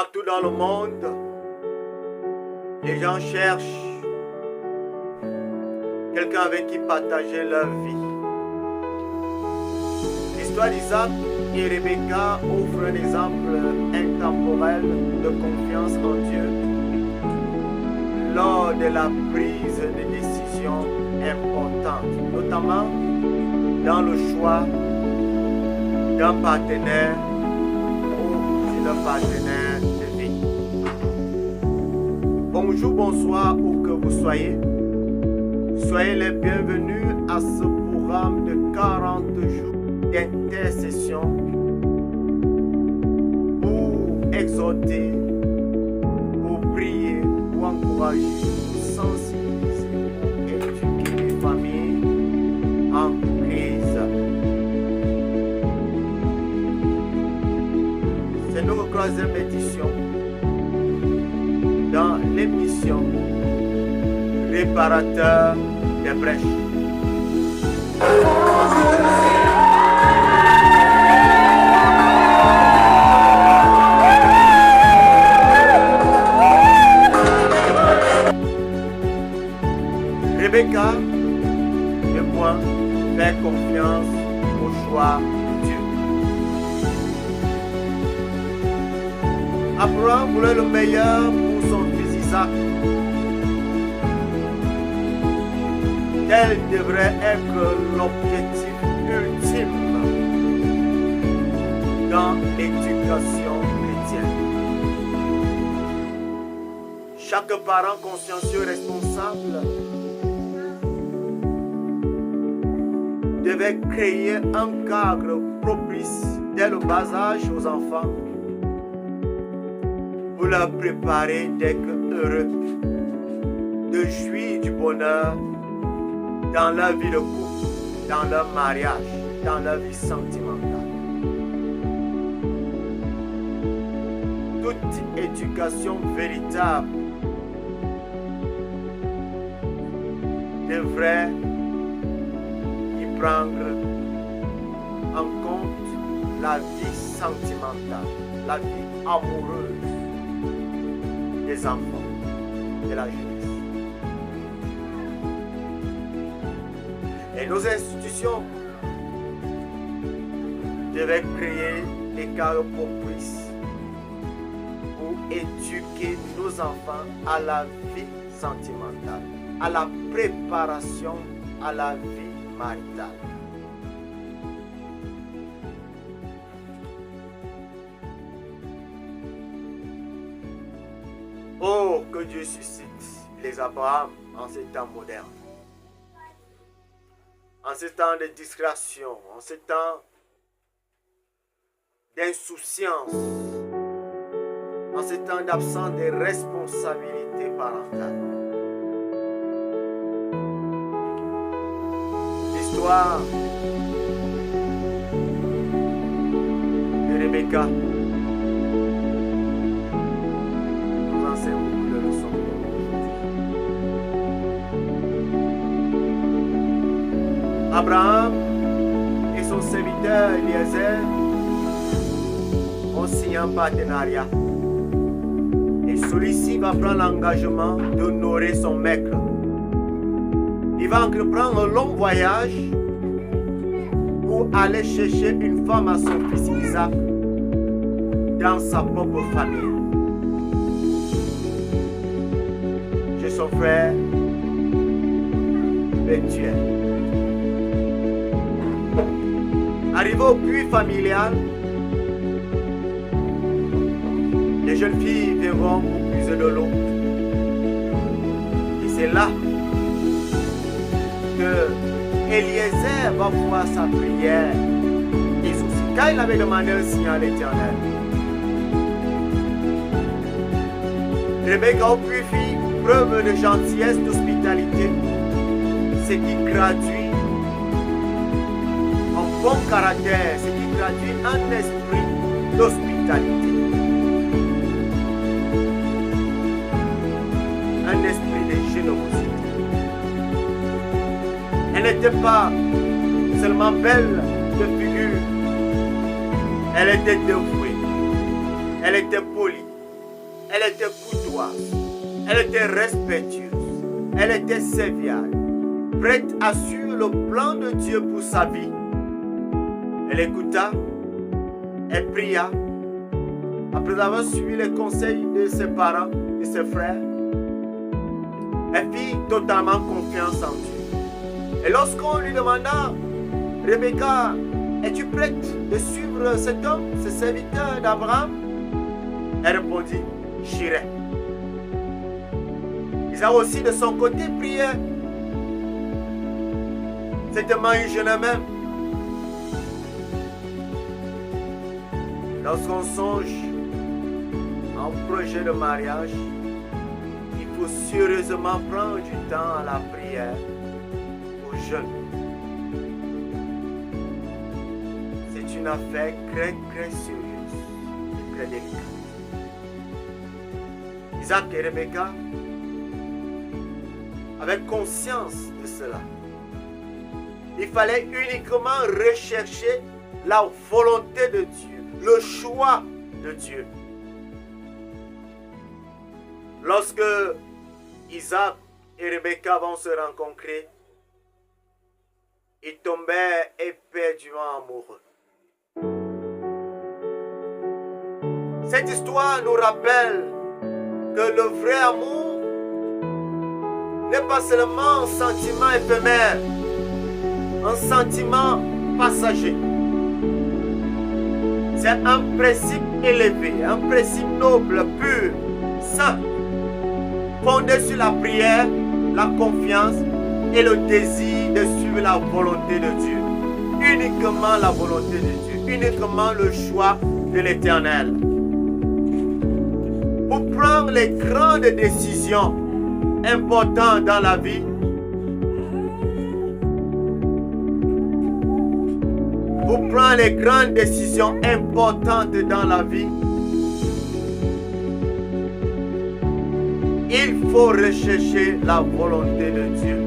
Partout dans le monde, les gens cherchent quelqu'un avec qui partager leur vie. L'histoire d'Isaac et Rebecca offre un exemple intemporel de confiance en Dieu lors de la prise de décisions importantes, notamment dans le choix d'un partenaire ou d'une partenaire de vie. Bonjour, bonsoir, où que vous soyez. Soyez les bienvenus à ce programme de 40 jours d'intercession pour exhorter, pour prier, pour encourager, pour sensibiliser, pour éduquer les familles en crise. C'est notre 3e édition dans l'émission Réparateur des brèches. Rebecca, le point, fait confiance au choix de Dieu. Abraham voulait le meilleur pour son fils Isaac. Tel devrait être l'objectif ultime dans l'éducation chrétienne. Chaque parent consciencieux responsable devait créer un cadre propice dès le bas âge aux enfants pour leur préparer d'être heureux, de jouir du bonheur dans leur vie de couple, dans leur mariage, dans leur vie sentimentale. Toute éducation véritable devrait y prendre en compte la vie sentimentale, la vie amoureuse des enfants, de la jeunesse. Et nos institutions devaient créer des cadres propices pour éduquer nos enfants à la vie sentimentale, à la préparation à la vie maritale. Oh, que Dieu suscite les Abraham en ces temps modernes. En ces temps de distraction, en ces temps d'insouciance, en ces temps d'absence de responsabilité parentale. L'histoire de Rebecca nous enseigne beaucoup de leçons. Abraham et son serviteur Eliezer ont signé un partenariat. Et celui-ci va prendre l'engagement d'honorer son maître. Il va entreprendre un long voyage pour aller chercher une femme à son fils Isaac dans sa propre famille. Chez son frère Bethuel. Arrivé au puits familial, les jeunes filles viendront pour puiser de l'eau. Et c'est là que Eliezer va voir sa prière exaucée. Quand il avait demandé un signe à l'Éternel, Rebecca au puits fit preuve de gentillesse, d'hospitalité, ce qui traduit bon caractère, ce qui traduit un esprit d'hospitalité, un esprit de générosité. Elle n'était pas seulement belle de figure, elle était dévouée, elle était polie, Elle était courtoise, elle était respectueuse, elle était serviable, prête à suivre le plan de Dieu pour sa vie. Elle écouta, elle pria. Après avoir suivi les conseils de ses parents, de ses frères, elle fit totalement confiance en Dieu. Et lorsqu'on lui demanda, Rebecca, es-tu prête de suivre cet homme, ce serviteur d'Abraham? Elle répondit, j'irai. Isaac aussi de son côté priait. Certainement une jeune même. Lorsqu'on songe à un projet de mariage, il faut sérieusement prendre du temps à la prière aux jeunes. C'est une affaire très sérieuse et très délicate. Isaac et Rebecca avaient conscience de cela. Il fallait uniquement rechercher la volonté de Dieu, le choix de Dieu. Lorsque Isaac et Rebecca vont se rencontrer, ils tombèrent éperdument amoureux. Cette histoire nous rappelle que le vrai amour n'est pas seulement un sentiment éphémère, un sentiment passager. C'est un principe élevé, un principe noble, pur, saint, fondé sur la prière, la confiance et le désir de suivre la volonté de Dieu. Uniquement la volonté de Dieu, uniquement le choix de l'Éternel. Pour prendre les grandes décisions importantes dans la vie, il faut rechercher la volonté de Dieu.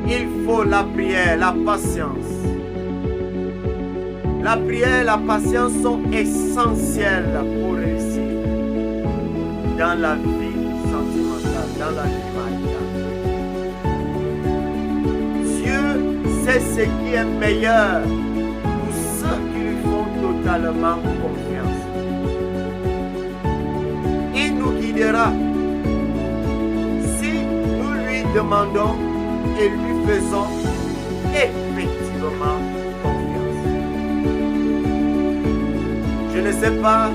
Il faut la prière, la patience. La prière et la patience sont essentielles pour réussir dans la vie sentimentale, dans la vie maritale. Dieu sait ce qui est meilleur pour ceux qui lui font totalement confiance. Il nous guidera si nous lui demandons et lui faisons effectivement confiance. Je ne sais pas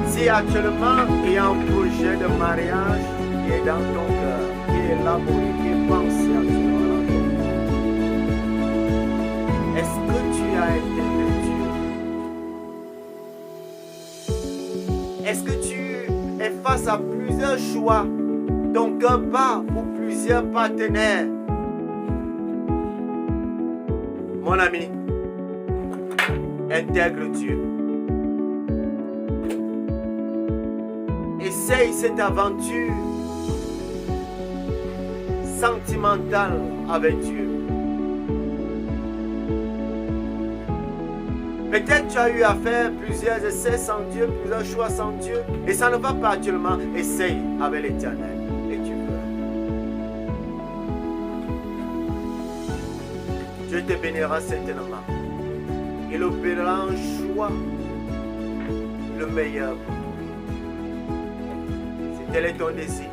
si actuellement il y a un projet de mariage qui est dans ton cœur, qui est élaboré, qui est pensé actuellement dans ton cœur. Est-ce que tu as été de Dieu? Est-ce que tu es face à plusieurs choix? Ton cœur bat pour plusieurs partenaires. Mon ami, intègre Dieu. Essaye cette aventure sentimentale avec Dieu. Peut-être tu as eu à faire plusieurs essais sans Dieu, plusieurs choix sans Dieu, et ça ne va pas actuellement. Essaye avec l'Éternel et tu verras. Dieu te bénira certainement. Il opérera un choix, le meilleur pour toi. Si tel est ton désir,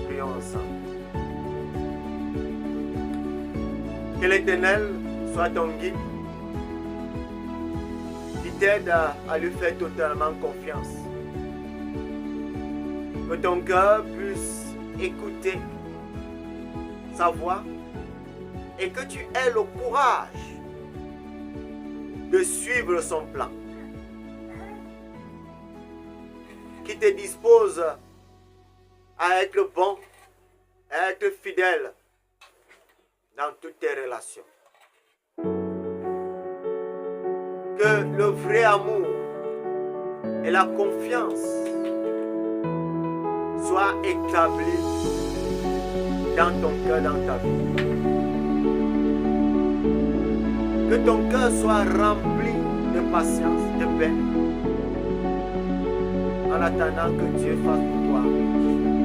prions ensemble. Que l'Éternel soit ton guide, qui t'aide à lui faire totalement confiance. Que ton cœur puisse écouter sa voix et que tu aies le courage de suivre son plan, qui te dispose à être bon, à être fidèle dans toutes tes relations. Que le vrai amour et la confiance soient établis dans ton cœur, dans ta vie. Que ton cœur soit rempli de patience, de paix. en attendant que Dieu fasse pour toi.